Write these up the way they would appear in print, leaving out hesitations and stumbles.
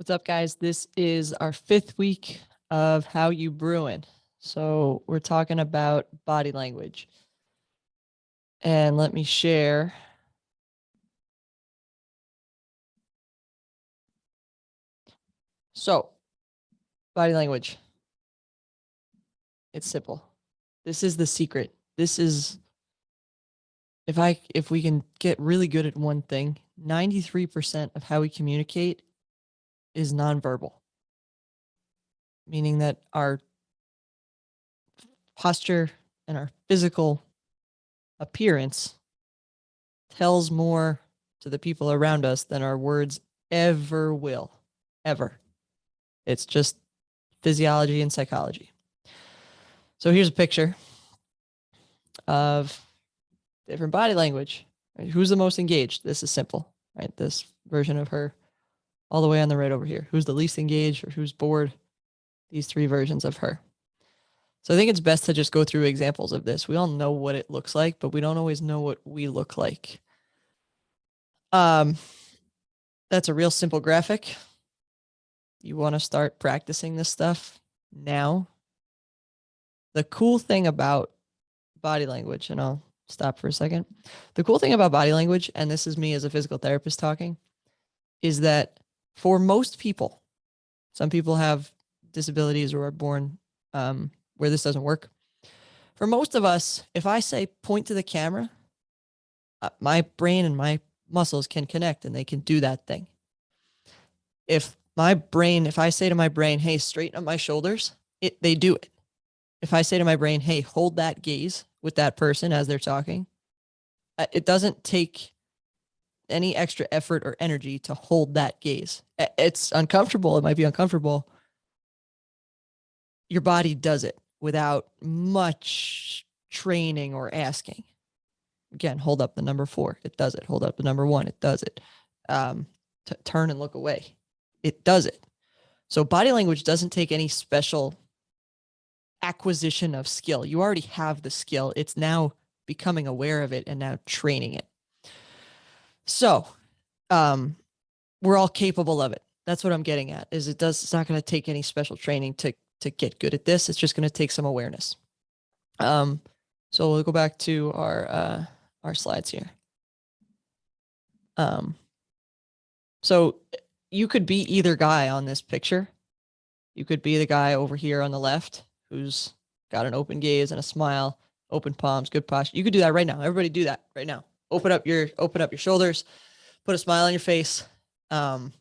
What's up, guys? This is our 5th week of How You Brewin. So we're talking about body language. And let me share. So, body language. It's simple. This is the secret. This is if we can get really good at one thing, 93% of how we communicate is nonverbal. Meaning that our posture and our physical appearance tells more to the people around us than our words ever will. Ever. It's just physiology and psychology. So here's a picture of different body language. Right? Who's the most engaged? This is simple, right? This version of her all the way on the right over here. Who's the least engaged or who's bored? These 3 versions of her. So I think it's best to just go through examples of this. We all know what it looks like, but we don't always know what we look like. That's a real simple graphic. You want to start practicing this stuff now. The cool thing about body language, and I'll stop for a second. The cool thing about body language, and this is me as a physical therapist talking, is that for most people, some people have disabilities or are born where this doesn't work. For most of us, if I say point to the camera, my brain and my muscles can connect and they can do that thing. If I say to my brain, hey, straighten up my shoulders, they do it. If I say to my brain, hey, hold that gaze with that person as they're talking, it doesn't take any extra effort or energy to hold that gaze. It's uncomfortable. It might be uncomfortable. Your body does it without much training or asking. Again, hold up the number 4. It does it. Hold up the number 1. It does it. Turn and look away. It does it. So body language doesn't take any special acquisition of skill. You already have the skill. It's now becoming aware of it and now training it. So we're all capable of it. That's what I'm getting at, is it's not going to take any special training to get good at this. It's just going to take some awareness. So we'll go back to our slides here. So you could be either guy on this picture. You could be the guy over here on the left who's got an open gaze and a smile, open palms, good posture. You could do that right now. Everybody do that right now. Open up your shoulders, put a smile on your face. Put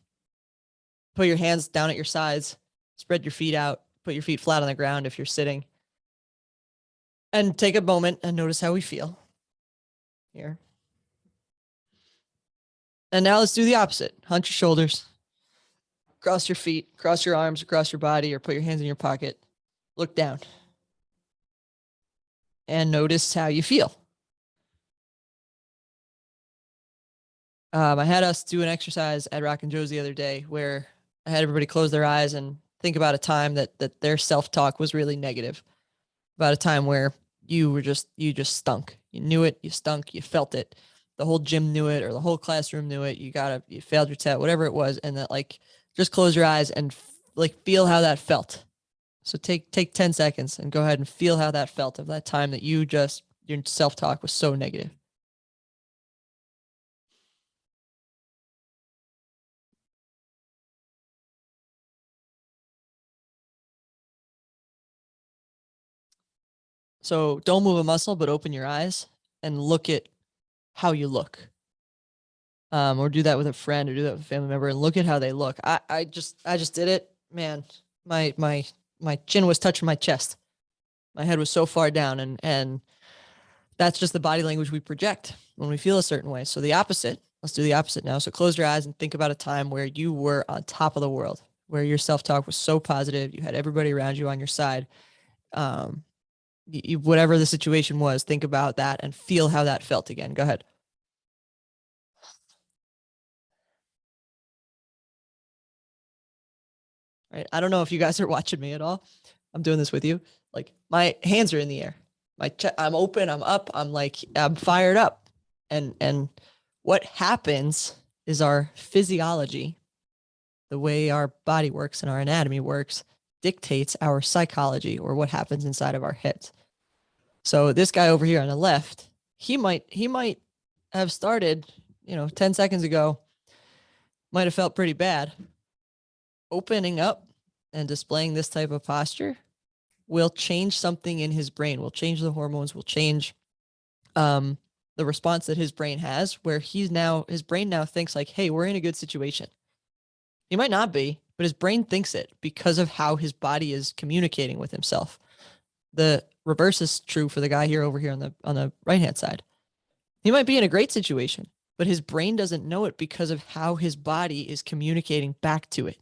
your hands down at your sides, spread your feet out, put your feet flat on the ground if you're sitting. And take a moment and notice how we feel here. And now let's do the opposite. Hunch your shoulders, cross your feet, cross your arms across your body, or put your hands in your pocket. Look down. And notice how you feel. I had us do an exercise at Rock and Joe's the other day where I had everybody close their eyes and think about a time that their self-talk was really negative. About a time where you just stunk. You knew it, you stunk, you felt it. The whole gym knew it, or the whole classroom knew it. You failed your test, whatever it was. And that, like, just close your eyes and feel how that felt. So take 10 seconds and go ahead and feel how that felt of that time that your self-talk was so negative. So don't move a muscle, but open your eyes and look at how you look. Or do that with a friend, or do that with a family member, and look at how they look. I just did it, man. My chin was touching my chest. My head was so far down, and that's just the body language we project when we feel a certain way. So the opposite, let's do the opposite now. So close your eyes and think about a time where you were on top of the world, where your self-talk was so positive. You had everybody around you on your side. Whatever the situation was, think about that and feel how that felt again. Go ahead. Right. I don't know if you guys are watching me at all. I'm doing this with you. Like, my hands are in the air. I'm open. I'm up. I'm fired up. And what happens is our physiology the way our body works and our anatomy works dictates our psychology, or what happens inside of our heads. So this guy over here on the left, he might have started, 10 seconds ago, might have felt pretty bad. Opening up and displaying this type of posture will change something in his brain, will change the hormones, will change the response that his brain has, where his brain now thinks like, hey, we're in a good situation. He might not be, but his brain thinks it because of how his body is communicating with himself. The reverse is true for the guy here over here on the right-hand side. He might be in a great situation, but his brain doesn't know it because of how his body is communicating back to it.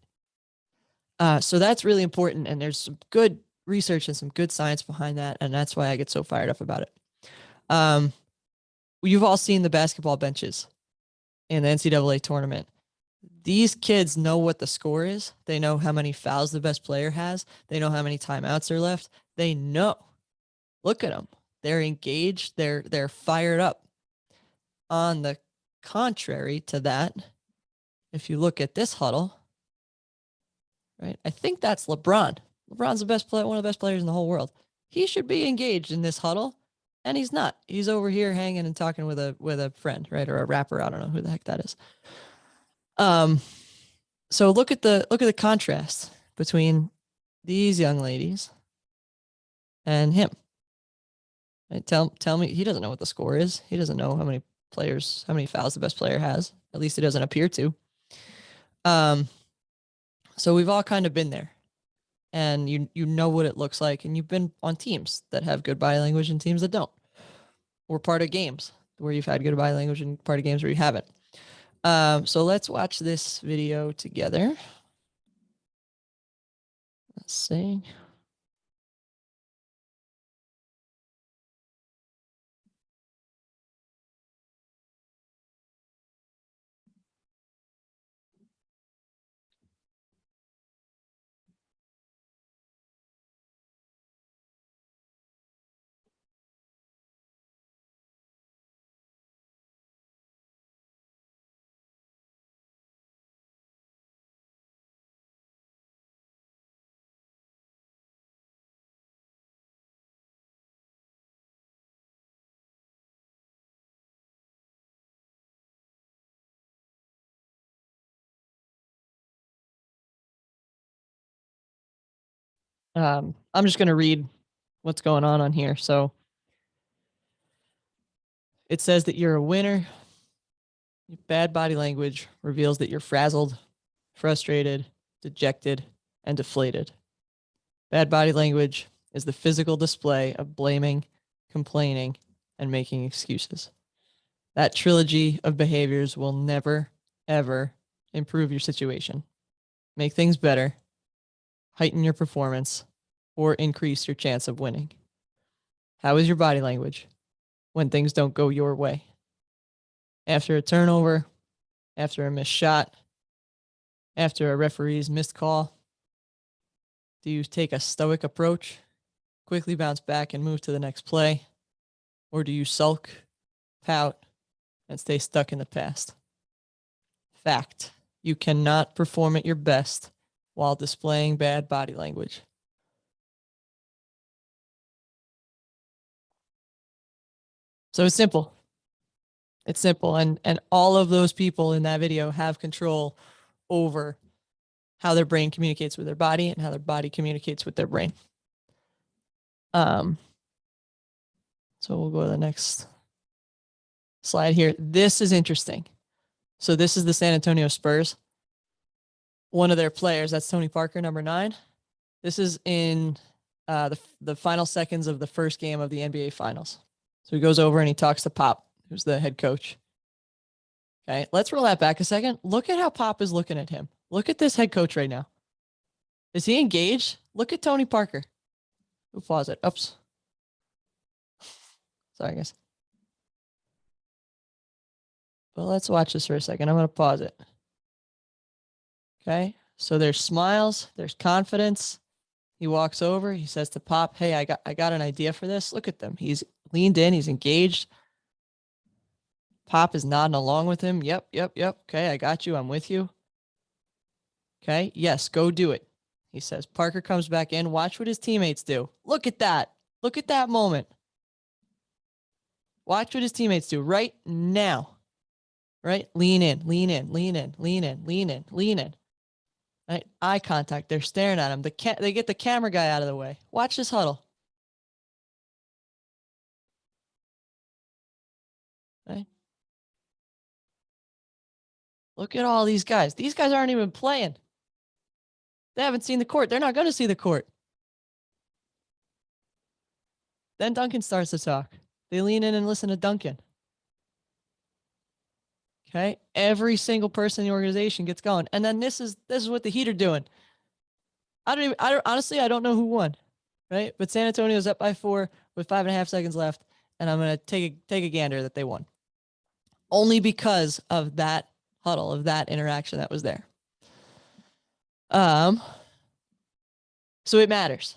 So that's really important, and there's some good research and some good science behind that, and that's why I get so fired up about it. You've all seen the basketball benches in the NCAA tournament. These kids know what the score is. They know how many fouls the best player has. They know how many timeouts are left. They know. Look at them. They're engaged. They're fired up. On the contrary to that, if you look at this huddle, right? I think that's LeBron. LeBron's the best player, one of the best players in the whole world. He should be engaged in this huddle, and he's not. He's over here hanging and talking with a friend, right? Or a rapper. I don't know who the heck that is. So look at the contrast between these young ladies and him. Right? Tell me, he doesn't know what the score is. He doesn't know how many fouls the best player has. At least it doesn't appear to. So we've all kind of been there, and you know what it looks like, and you've been on teams that have good body language and teams that don't, or part of games where you've had good body language and part of games where you haven't. So let's watch this video together. Let's see. I'm just going to read what's going on here. So it says that you're a winner. Bad body language reveals that you're frazzled, frustrated, dejected, and deflated. Bad body language is the physical display of blaming, complaining, and making excuses. That trilogy of behaviors will never, ever improve your situation, make things better, heighten your performance, or increase your chance of winning. How is your body language when things don't go your way? After a turnover, after a missed shot, after a referee's missed call, do you take a stoic approach, quickly bounce back and move to the next play? Or do you sulk, pout, and stay stuck in the past? Fact, you cannot perform at your best while displaying bad body language. So it's simple. It's simple. And all of those people in that video have control over how their brain communicates with their body and how their body communicates with their brain. So we'll go to the next slide here. This is interesting. So this is the San Antonio Spurs. One of their players, that's Tony Parker, number 9. This is in the final seconds of the first game of the NBA Finals. So he goes over and he talks to Pop, who's the head coach. Okay, let's roll that back a second. Look at how Pop is looking at him. Look at this head coach right now. Is he engaged? Look at Tony Parker. We'll pause it. Oops. Sorry, guys. But let's watch this for a second. I'm going to pause it. Okay, so there's smiles. There's confidence. He walks over. He says to Pop, hey, I got an idea for this. Look at them. He's leaned in. He's engaged. Pop is nodding along with him. Yep. Okay, I got you. I'm with you. Okay. Yes, go do it. He says. Parker comes back in. Watch what his teammates do. Look at that. Look at that moment. Watch what his teammates do right now. Right? Lean in, lean in, lean in, lean in, lean in, lean in. Right? Eye contact. They're staring at him. They get the camera guy out of the way. Watch this huddle. Right? Look at all these guys. These guys aren't even playing. They haven't seen the court. They're not going to see the court. Then Duncan starts to talk. They lean in and listen to Duncan. Okay. Every single person in the organization gets going. And then this is what the Heat are doing. Honestly, I don't know who won. Right. But San Antonio's up by 4 with 5.5 seconds left. And I'm going to take a gander that they won. Only because of that huddle, of that interaction that was there. So it matters.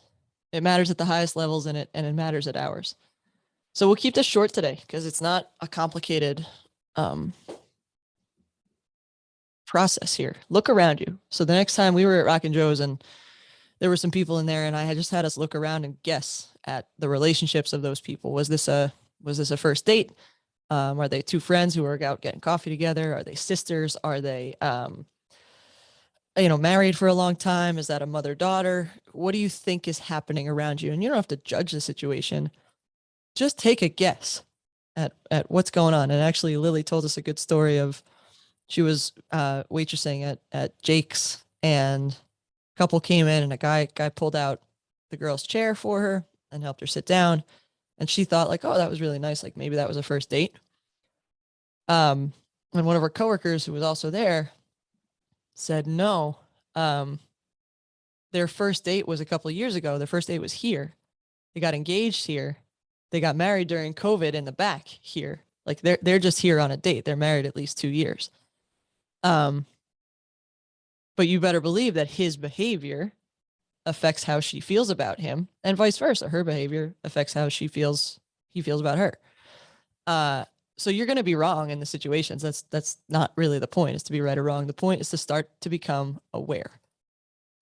It matters at the highest levels and it matters at ours. So we'll keep this short today because it's not a complicated process here. Look around you. So the next time we were at Rockin' Joe's and there were some people in there and I had just had us look around and guess at the relationships of those people. Was this a first date? Are they two friends who are out getting coffee together? Are they sisters? Are they married for a long time? Is that a mother-daughter? What do you think is happening around you? And you don't have to judge the situation. Just take a guess at what's going on. And actually, Lily told us a good story of she was waitressing at Jake's and a couple came in and a guy pulled out the girl's chair for her and helped her sit down. And she thought like, oh, that was really nice. Like maybe that was a first date. And one of her coworkers who was also there said, no, their first date was a couple of years ago. Their first date was here. They got engaged here. They got married during COVID in the back here. Like they're just here on a date. They're married at least 2 years. But you better believe that his behavior affects how she feels about him and vice versa. Her behavior affects how he feels about her. So you're going to be wrong in the situations. That's not really the point, is to be right or wrong. The point is to start to become aware.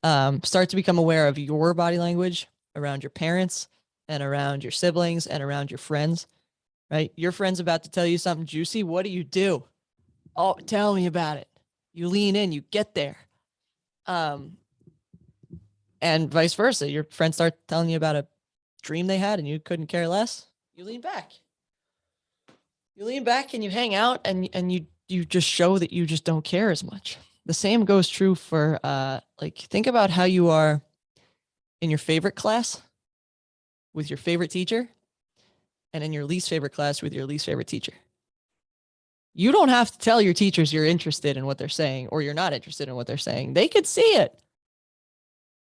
Start to become aware of your body language around your parents and around your siblings and around your friends, right? Your friend's about to tell you something juicy. What do? Oh, tell me about it. You lean in, you get there. And vice versa. Your friends start telling you about a dream they had and you couldn't care less. You lean back. You lean back and you hang out and you just show that you just don't care as much. The same goes true for think about how you are in your favorite class with your favorite teacher and in your least favorite class with your least favorite teacher. You don't have to tell your teachers you're interested in what they're saying or you're not interested in what they're saying. They could see it.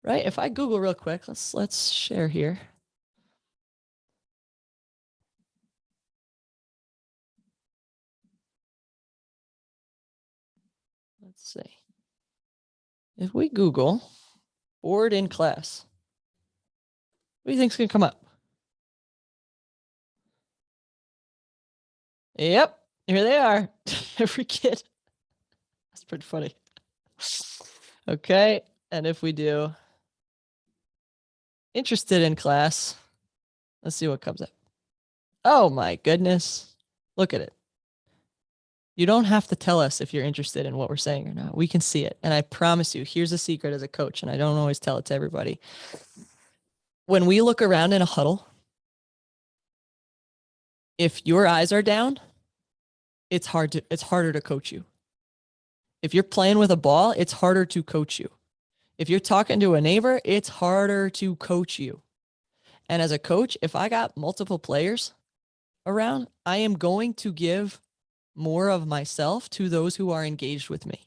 Right? If I Google real quick, let's share here. Let's see. If we Google bored in class, what do you think's going to come up? Yep, here they are. Every kid. That's pretty funny. Okay, and if we do interested in class, let's see what comes up. Oh my goodness. Look at it. You don't have to tell us if you're interested in what we're saying or not. We can see it. And I promise you, here's a secret as a coach, and I don't always tell it to everybody. When we look around in a huddle, if your eyes are down, it's harder to coach you. If you're playing with a ball, it's harder to coach you. If you're talking to a neighbor, it's harder to coach you. And as a coach, if I got multiple players around, I am going to give more of myself to those who are engaged with me.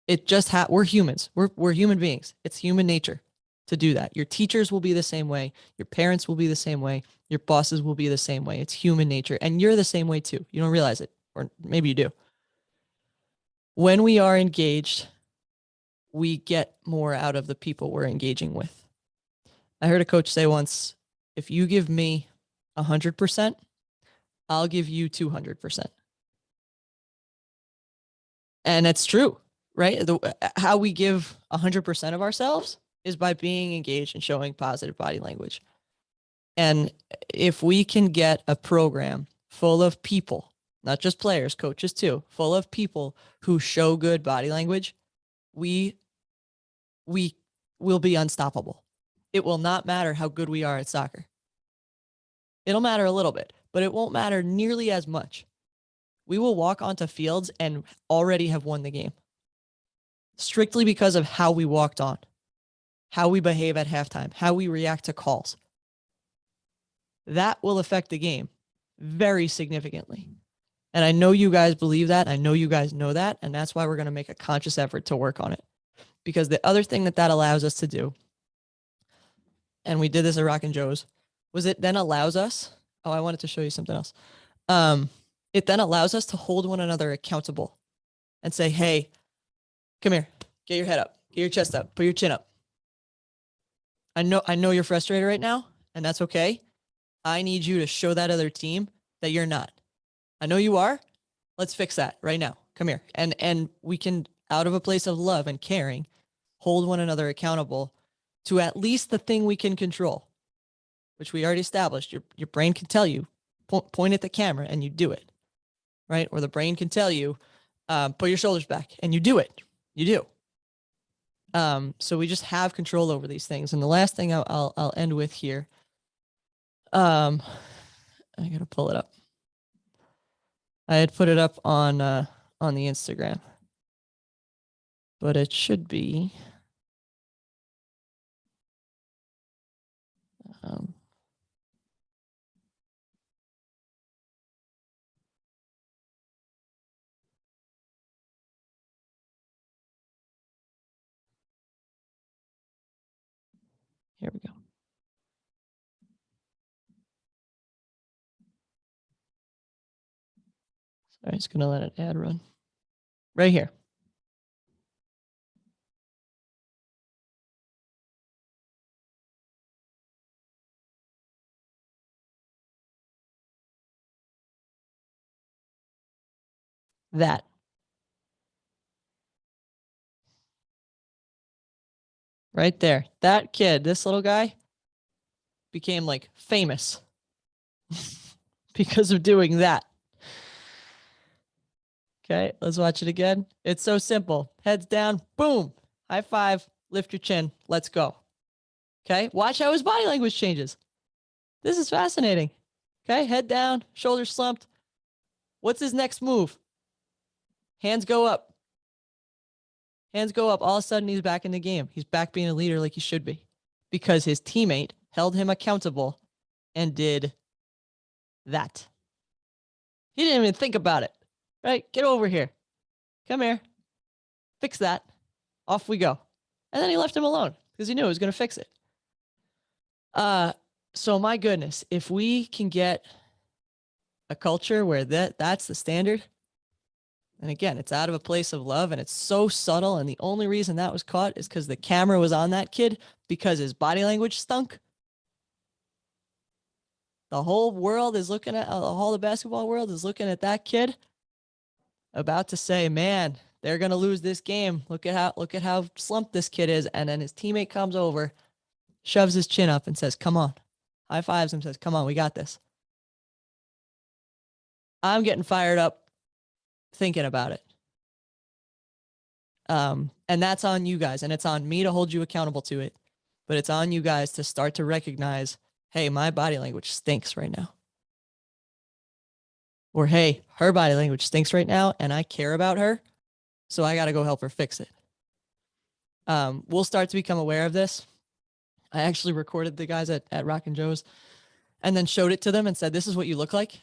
It just we're humans. We're human beings. It's human nature to do that. Your teachers will be the same way. Your parents will be the same way. Your bosses will be the same way. It's human nature. And you're the same way too. You don't realize it, or maybe you do. When we are engaged, we get more out of the people we're engaging with. I heard a coach say once, if you give me 100%, I'll give you 200%. And that's true. right? How we give 100% of ourselves is by being engaged and showing positive body language. And if we can get a program full of people, not just players, coaches too, full of people who show good body language, we will be unstoppable. It will not matter how good we are at soccer. It'll matter a little bit, but it won't matter nearly as much. We will walk onto fields and already have won the game strictly because of how we walked on, how we behave at halftime, how we react to calls. That will affect the game very significantly. And I know you guys believe that. I know you guys know that. And that's why we're going to make a conscious effort to work on it. Because the other thing that allows us to do, and we did this at Rock and Joe's, was it then allows us, oh, I wanted to show you something else. It then allows us to hold one another accountable and say, hey, come here, get your head up, get your chest up, put your chin up. I know you're frustrated right now, and that's okay. I need you to show that other team that you're not. I know you are. Let's fix that right now. Come here. And we can, out of a place of love and caring, hold one another accountable to at least the thing we can control, which we already established. Your brain can tell you, point at the camera and you do it, right? Or the brain can tell you, put your shoulders back and you do it. You do. So we just have control over these things. And the last thing I'll end with here, I gotta pull it up. I had put it up on the Instagram, but it should be. Here we go. Sorry, it's gonna let an ad run. Right here. That. Right there. That kid, this little guy, became like famous because of doing that. Okay, let's watch it again. It's so simple. Heads down, boom, high five, lift your chin, let's go. Okay, watch how his body language changes. This is fascinating. Okay, head down, shoulders slumped. What's his next move? Hands go up. Hands go up. All of a sudden, he's back in the game. He's back being a leader like he should be because his teammate held him accountable and did that. He didn't even think about it. Right? Get over here. Come here. Fix that. Off we go. And then he left him alone because he knew he was going to fix it. So my goodness, if we can get a culture where that's the standard, and again, it's out of a place of love and it's so subtle. And the only reason that was caught is because the camera was on that kid because his body language stunk. The whole world is looking at, all the basketball world is looking at that kid about to say, man, they're going to lose this game. Look at how slumped this kid is. And then his teammate comes over, shoves his chin up and says, come on. High fives him, says, come on, we got this. I'm getting fired up thinking about it. And that's on you guys. And it's on me to hold you accountable to it. But it's on you guys to start to recognize, hey, my body language stinks right now. Or, hey, her body language stinks right now and I care about her. So I got to go help her fix it. We'll start to become aware of this. I actually recorded the guys at Rock and Joe's and then showed it to them and said, this is what you look like.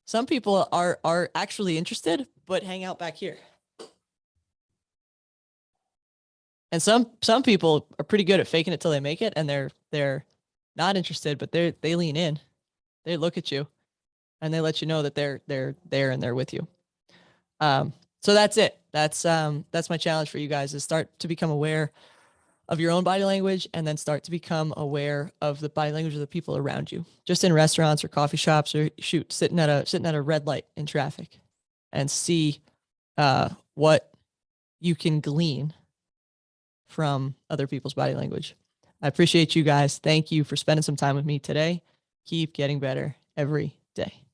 Some people are actually interested, but hang out back here. And some people are pretty good at faking it till they make it, and they're not interested, but they lean in. They look at you and they let you know that they're there and they're with you. So that's it. That's my challenge for you guys, is start to become aware of your own body language and then start to become aware of the body language of the people around you, just in restaurants or coffee shops, or sitting at a red light in traffic, and see what you can glean from other people's body language. I appreciate you guys. Thank you for spending some time with me today. Keep getting better every day.